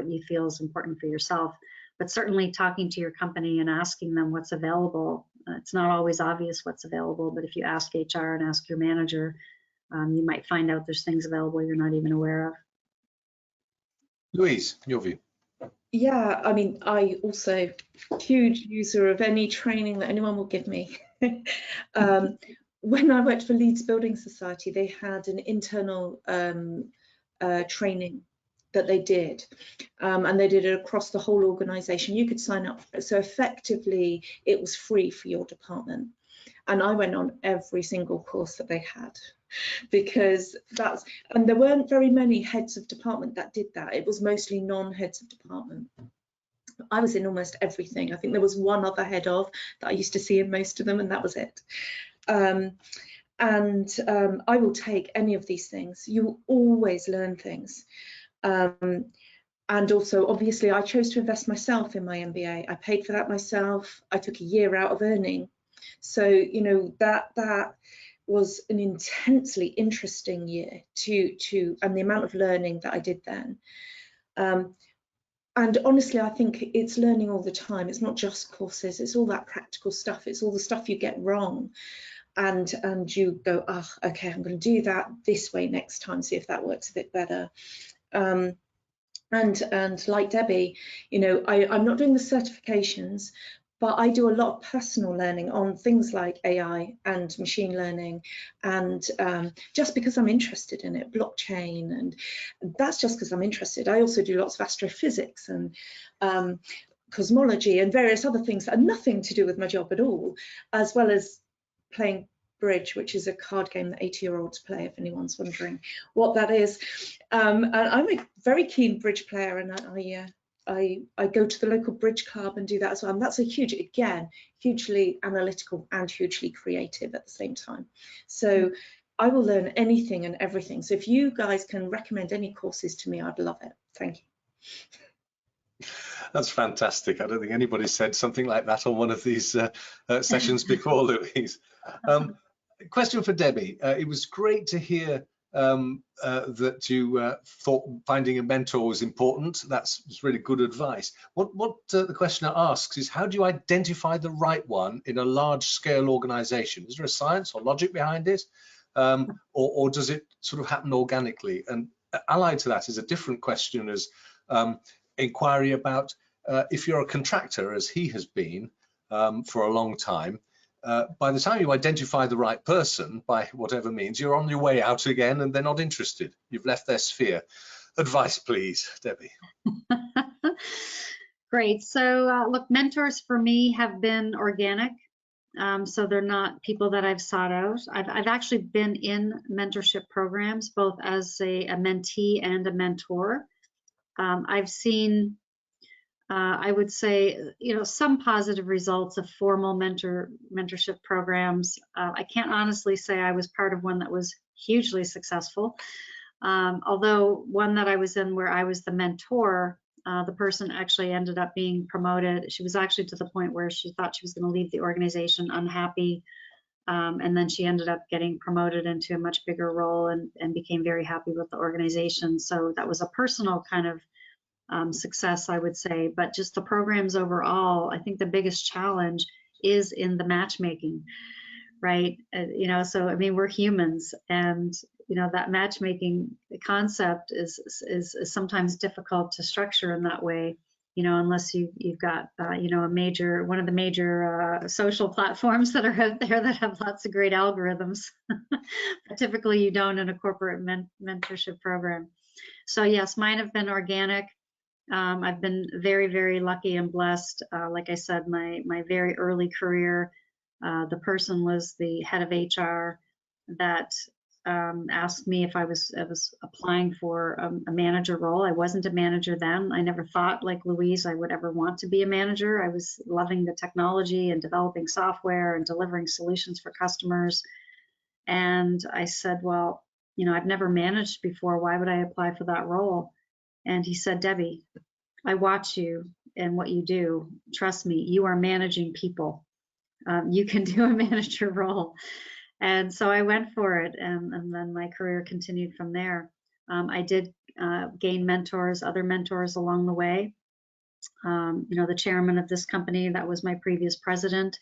you feel is important for yourself. But certainly talking to your company and asking them what's available. It's not always obvious what's available, but if you ask HR and ask your manager, you might find out there's things available you're not even aware of. Louise, your view. Yeah, I mean, I also huge user of any training that anyone will give me. When I worked for Leeds Building Society, they had an internal training that they did, and they did it across the whole organization. You could sign up, so effectively it was free for your department. And I went on every single course that they had, because and there weren't very many heads of department that did that. It was mostly non-heads of department. I was in almost everything. I think there was one other head of that I used to see in most of them, and that was it. I will take any of these things. You will always learn things. And also, obviously, I chose to invest myself in my MBA. I paid for that myself. I took a year out of earning. So, you know, that was an intensely interesting year and the amount of learning that I did then. And honestly, I think it's learning all the time. It's not just courses, it's all that practical stuff. It's all the stuff you get wrong. And you go, oh, okay, I'm going to do that this way next time, see if that works a bit better. And like Debbie, you know, I'm not doing the certifications, but I do a lot of personal learning on things like AI and machine learning, and just because I'm interested in it, blockchain, and that's just because I'm interested. I also do lots of astrophysics and cosmology and various other things that are nothing to do with my job at all, as well as playing bridge, which is a card game that 80-year-olds play, if anyone's wondering what that is. And I'm a very keen bridge player, and I go to the local bridge club and do that as well. And that's a hugely analytical and hugely creative at the same time. So I will learn anything and everything. So if you guys can recommend any courses to me, I'd love it. Thank you. That's fantastic. I don't think anybody said something like that on one of these sessions before, Louise. Question for Debbie. It was great to hear that you thought finding a mentor was important. That's really good advice. What the questioner asks is, how do you identify the right one in a large-scale organization? Is there a science or logic behind it? Or does it sort of happen organically? And allied to that is a different question, as inquiry about if you're a contractor, as he has been for a long time, by the time you identify the right person, by whatever means, you're on your way out again and they're not interested. You've left their sphere. Advice, please, Debbie. Great. So look, mentors for me have been organic. So they're not people that I've sought out. I've actually been in mentorship programs, both as a mentee and a mentor. I've seen, I would say, some positive results of formal mentorship programs. I can't honestly say I was part of one that was hugely successful. Although one that I was in where I was the mentor, the person actually ended up being promoted. She was actually to the point where she thought she was going to leave the organization unhappy. And then she ended up getting promoted into a much bigger role and became very happy with the organization. So that was a personal kind of success, I would say. But just the programs overall, I think the biggest challenge is in the matchmaking, right? So I mean, we're humans, and that matchmaking concept is sometimes difficult to structure in that way, unless you've got one of the major social platforms that are out there that have lots of great algorithms. But typically you don't in a corporate mentorship program. So yes, mine have been organic. I've been very, very lucky and blessed. Like I said, my very early career, the person was the head of HR that asked me if I was applying for a manager role. I wasn't a manager then. I never thought, like Louise, I would ever want to be a manager. I was loving the technology and developing software and delivering solutions for customers. And I said, well, I've never managed before. Why would I apply for that role? And he said, Debbie, I watch you and what you do. Trust me, you are managing people. You can do a manager role. And so I went for it, and then my career continued from there. I did gain other mentors along the way. The chairman of this company, that was my previous president.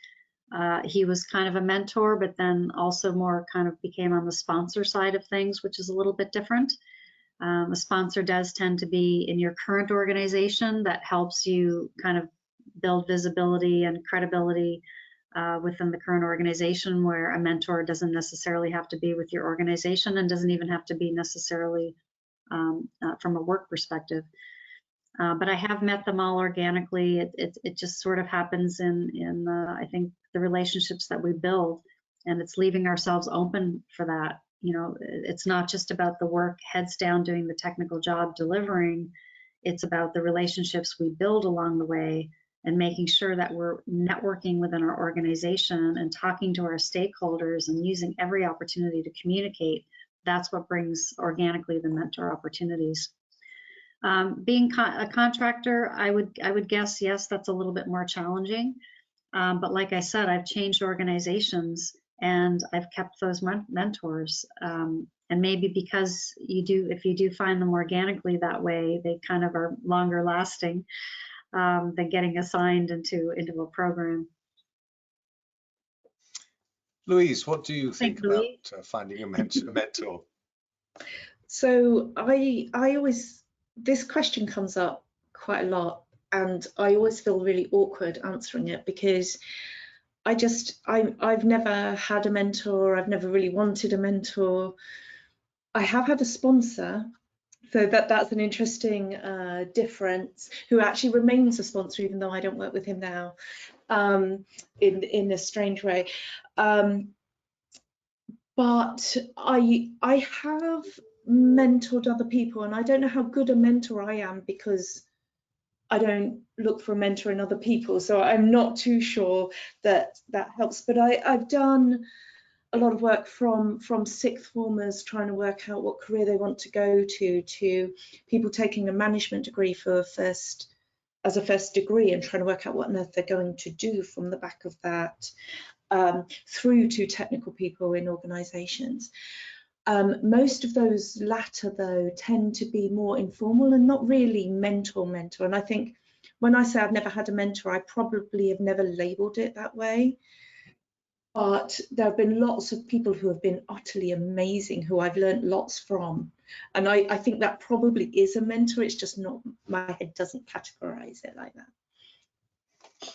He was kind of a mentor, but then also more kind of became on the sponsor side of things, which is a little bit different. A sponsor does tend to be in your current organization. That helps you kind of build visibility and credibility within the current organization, where a mentor doesn't necessarily have to be with your organization and doesn't even have to be necessarily from a work perspective. But I have met them all organically. It just sort of happens in I think the relationships that we build, and it's leaving ourselves open for that. It's not just about the work, heads down doing the technical job delivering. It's about the relationships we build along the way and making sure that we're networking within our organization and talking to our stakeholders and using every opportunity to communicate. That's what brings organically the mentor opportunities. Being a contractor, I would guess, yes, that's a little bit more challenging. But like I said, I've changed organizations and I've kept those mentors. And maybe because if you do find them organically that way, they kind of are longer lasting than getting assigned into a program. Louise, what do you think about finding a mentor? So this question comes up quite a lot, and I always feel really awkward answering it because I've never had a mentor. I've never really wanted a mentor. I have had a sponsor, so that's an interesting difference, who actually remains a sponsor even though I don't work with him now, in a strange way. but I have mentored other people, and I don't know how good a mentor I am because I don't look for a mentor in other people, so I'm not too sure that that helps. But I've done a lot of work from sixth formers trying to work out what career they want to go to people taking a management degree as a first degree and trying to work out what on earth they're going to do from the back of that, through to technical people in organisations. Most of those latter, though, tend to be more informal and not really mentor. And I think when I say I've never had a mentor, I probably have never labelled it that way. But there have been lots of people who have been utterly amazing, who I've learned lots from. And I think that probably is a mentor. It's just not, my head doesn't categorize it like that.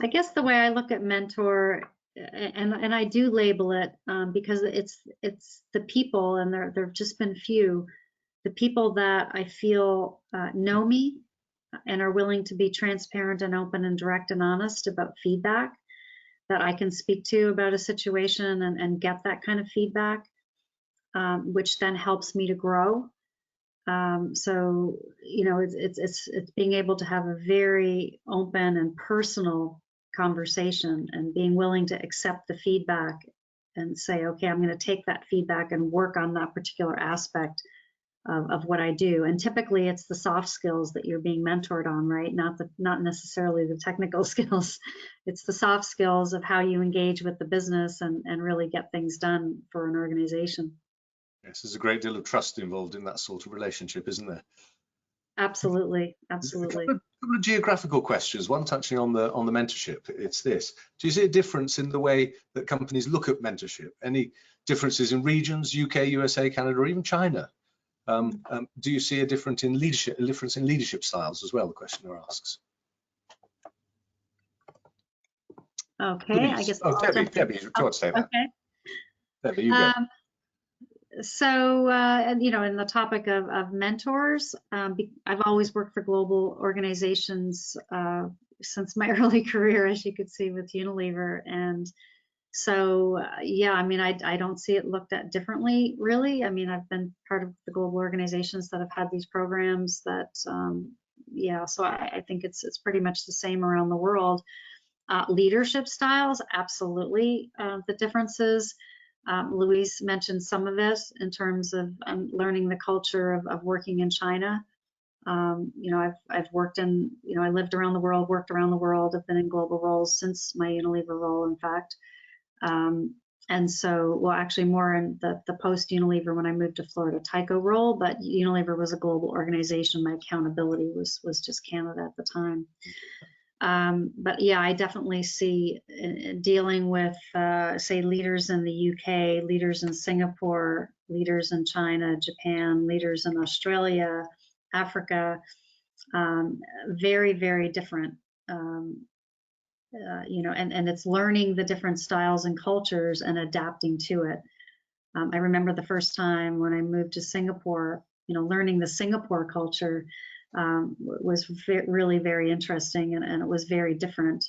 I guess the way I look at mentor, and I do label it because it's the people, and there have just been few, the people that I feel know me and are willing to be transparent and open and direct and honest about feedback, that I can speak to about a situation and get that kind of feedback, which then helps me to grow. So, you know, it's being able to have a very open and personal conversation and being willing to accept the feedback and say, okay, I'm going to take that feedback and work on that particular aspect of what I do. And typically it's the soft skills that you're being mentored on, right? Not necessarily the technical skills. It's the soft skills of how you engage with the business and really get things done for an organization. Yes, there's a great deal of trust involved in that sort of relationship, isn't there? Absolutely, absolutely. A couple of geographical questions, one touching on the mentorship. It's this: do you see a difference in the way that companies look at mentorship? Any differences in regions, UK, USA, Canada, or even China? Do you see a difference in leadership styles as well? The questioner asks. Okay, I guess. Oh, Debbie, do you want to say that? Okay. Debbie, you go. So, you know, in the topic of mentors, I've always worked for global organizations since my early career, as you could see with Unilever. And so, yeah, I mean, I don't see it looked at differently, really. I mean, I've been part of the global organizations that have had these programs that, yeah, so I think it's pretty much the same around the world. Leadership styles, absolutely. The differences, Louise mentioned some of this in terms of learning the culture of working in China. You know, I've worked in, you know, I lived around the world, worked around the world. I've been in global roles since my Unilever role, in fact. And so, well, actually more in the post Unilever when I moved to Florida Tyco role, but Unilever was a global organization. My accountability was just Canada at the time. But yeah, I definitely see dealing with, say, leaders in the UK, leaders in Singapore, leaders in China, Japan, leaders in Australia, Africa, very, very different. You know, and it's learning the different styles and cultures and adapting to it. I remember the first time when I moved to Singapore, you know, learning the Singapore culture was really very interesting, and it was very different.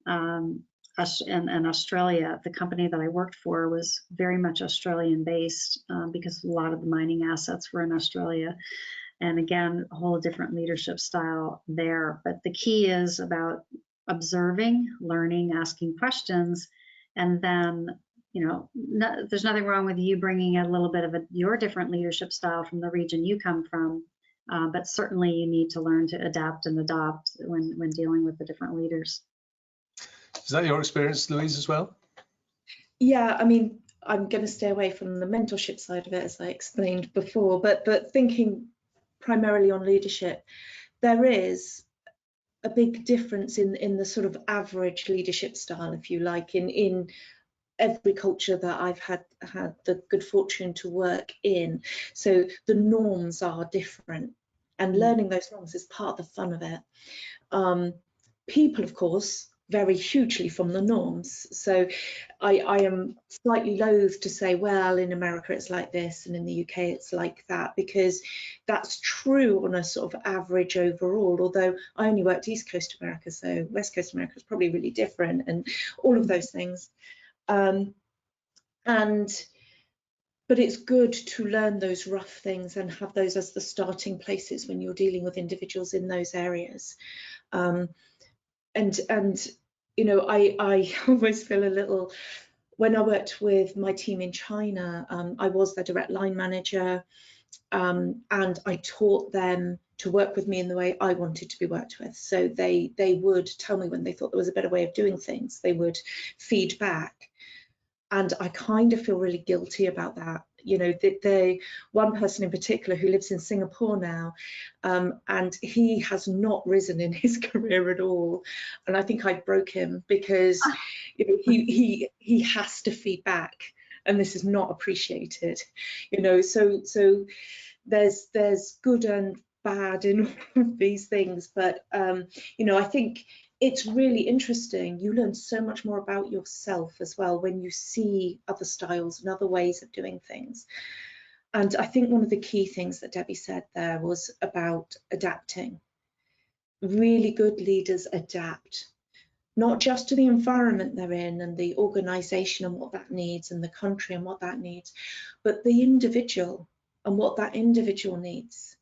And Australia, the company that I worked for was very much Australian based because a lot of the mining assets were in Australia. And again, a whole different leadership style there. But the key is about observing, learning, asking questions, and then, you know, there's nothing wrong with you bringing a little bit of your different leadership style from the region you come from, but certainly you need to learn to adapt and adopt when dealing with the different leaders. Is that your experience, Louise, as well? Yeah, I mean, I'm going to stay away from the mentorship side of it, as I explained before, but thinking primarily on leadership, there is a big difference in the sort of average leadership style, if you like, in every culture that I've had the good fortune to work in. So the norms are different, and learning those norms is part of the fun of it. People, of course, vary hugely from the norms. So I am slightly loath to say, well, in America it's like this and in the UK it's like that, because that's true on a sort of average overall, although I only worked East Coast America, so West Coast America is probably really different, and all of those things. And but it's good to learn those rough things and have those as the starting places when you're dealing with individuals in those areas. And you know, I always feel a little, when I worked with my team in China, I was their direct line manager, and I taught them to work with me in the way I wanted to be worked with. So they would tell me when they thought there was a better way of doing things. They would feed back. And I kind of feel really guilty about that. You know, the one person in particular who lives in Singapore now, and he has not risen in his career at all. And I think I broke him because, you know, he has to feed back, and this is not appreciated. You know, so there's good and bad in all of these things, but you know, I think it's really interesting. You learn so much more about yourself as well when you see other styles and other ways of doing things. And I think one of the key things that Debbie said there was about adapting. Really good leaders adapt, not just to the environment they're in and the organization and what that needs and the country and what that needs, but the individual and what that individual needs.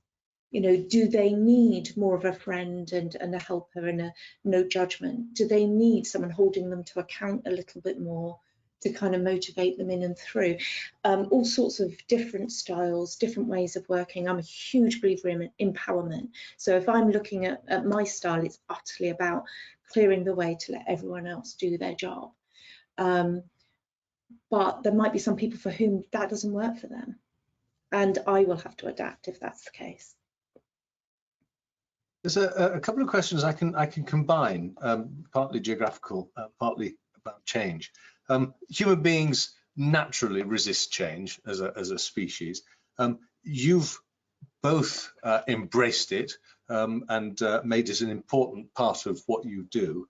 You know, do they need more of a friend and a helper and a no judgment? Do they need someone holding them to account a little bit more to kind of motivate them in and through? All sorts of different styles, different ways of working. I'm a huge believer in empowerment. So if I'm looking at my style, it's utterly about clearing the way to let everyone else do their job. But there might be some people for whom that doesn't work for them. And I will have to adapt if that's the case. There's a couple of questions I can combine, partly geographical, partly about change. Human beings naturally resist change as a species. You've both embraced it and made it an important part of what you do.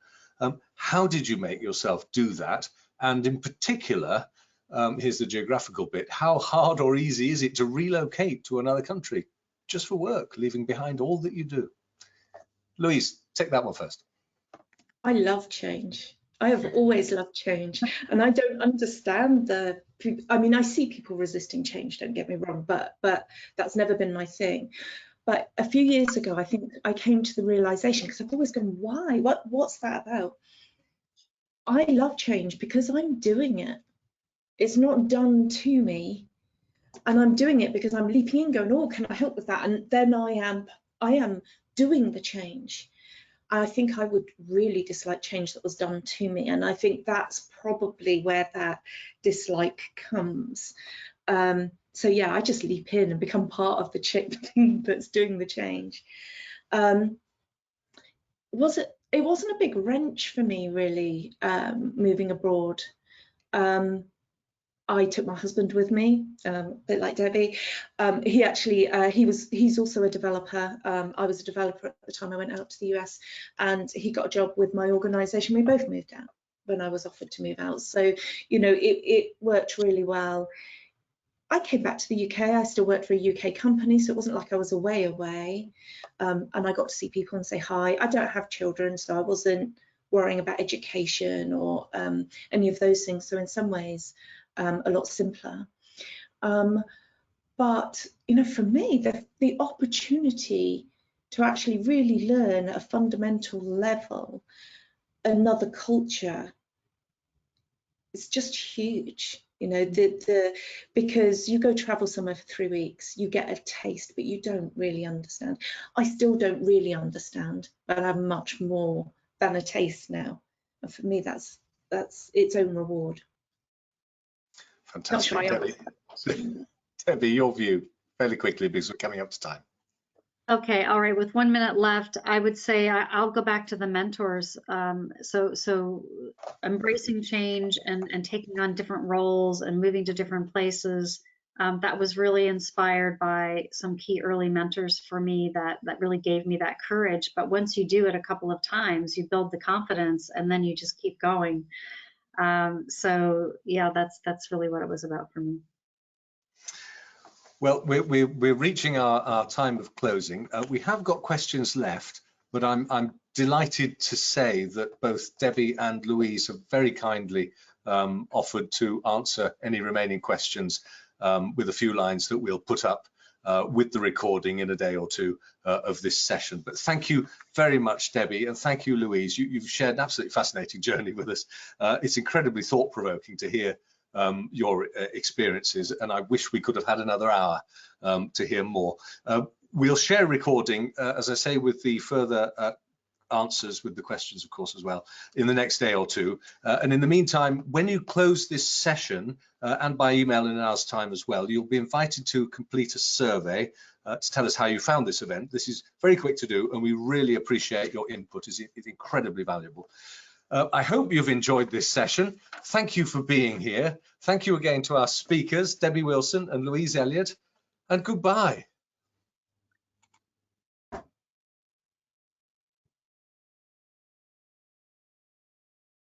How did you make yourself do that? And in particular, here's the geographical bit, how hard or easy is it to relocate to another country just for work, leaving behind all that you do? Louise, take that one first. I love change. I have always loved change, and I don't understand I mean, I see people resisting change, don't get me wrong, but that's never been my thing. But a few years ago, I think I came to the realization, because I've always gone, why? What's that about? I love change because I'm doing it. It's not done to me, and I'm doing it because I'm leaping in, going, oh, can I help with that? And then I am doing the change. I think I would really dislike change that was done to me, and I think that's probably where that dislike comes. So yeah, I just leap in and become part of the team that's doing the change. It wasn't a big wrench for me really, moving abroad. I took my husband with me, a bit like Debbie. He's also a developer. I was a developer at the time I went out to the US, and he got a job with my organization. We both moved out when I was offered to move out. So, you know, it worked really well. I came back to the UK. I still worked for a UK company, so it wasn't like I was away. And I got to see people and say hi. I don't have children, so I wasn't worrying about education or any of those things. So in some ways, a lot simpler. But you know, for me, the opportunity to actually really learn at a fundamental level another culture is just huge. You know, because you go travel somewhere for 3 weeks, you get a taste, but you don't really understand. I still don't really understand, but I have much more than a taste now. And for me, that's its own reward. Fantastic, Debbie. Debbie, your view, fairly quickly, because we're coming up to time. Okay, all right. With 1 minute left, I would say I'll go back to the mentors. So embracing change and taking on different roles and moving to different places. That was really inspired by some key early mentors for me that really gave me that courage. But once you do it a couple of times, you build the confidence, and then you just keep going. So yeah, that's really what it was about for me. Well, we're reaching our time of closing. We have got questions left, but I'm delighted to say that both Debbie and Louise have very kindly offered to answer any remaining questions with a few lines that we'll put up with the recording in a day or two of this session. But thank you very much, Debbie, and thank you, Louise. You've shared an absolutely fascinating journey with us. It's incredibly thought-provoking to hear your experiences, and I wish we could have had another hour to hear more. We'll share a recording, as I say, with the further answers with the questions, of course, as well, in the next day or two. And in the meantime, when you close this session, and by email in an hour's time as well, you'll be invited to complete a survey to tell us how you found this event. This is very quick to do, and we really appreciate your input. It's incredibly valuable. I hope you've enjoyed this session. Thank you for being here. Thank you again to our speakers, Debbie Wilson and Louise Elliott, and goodbye.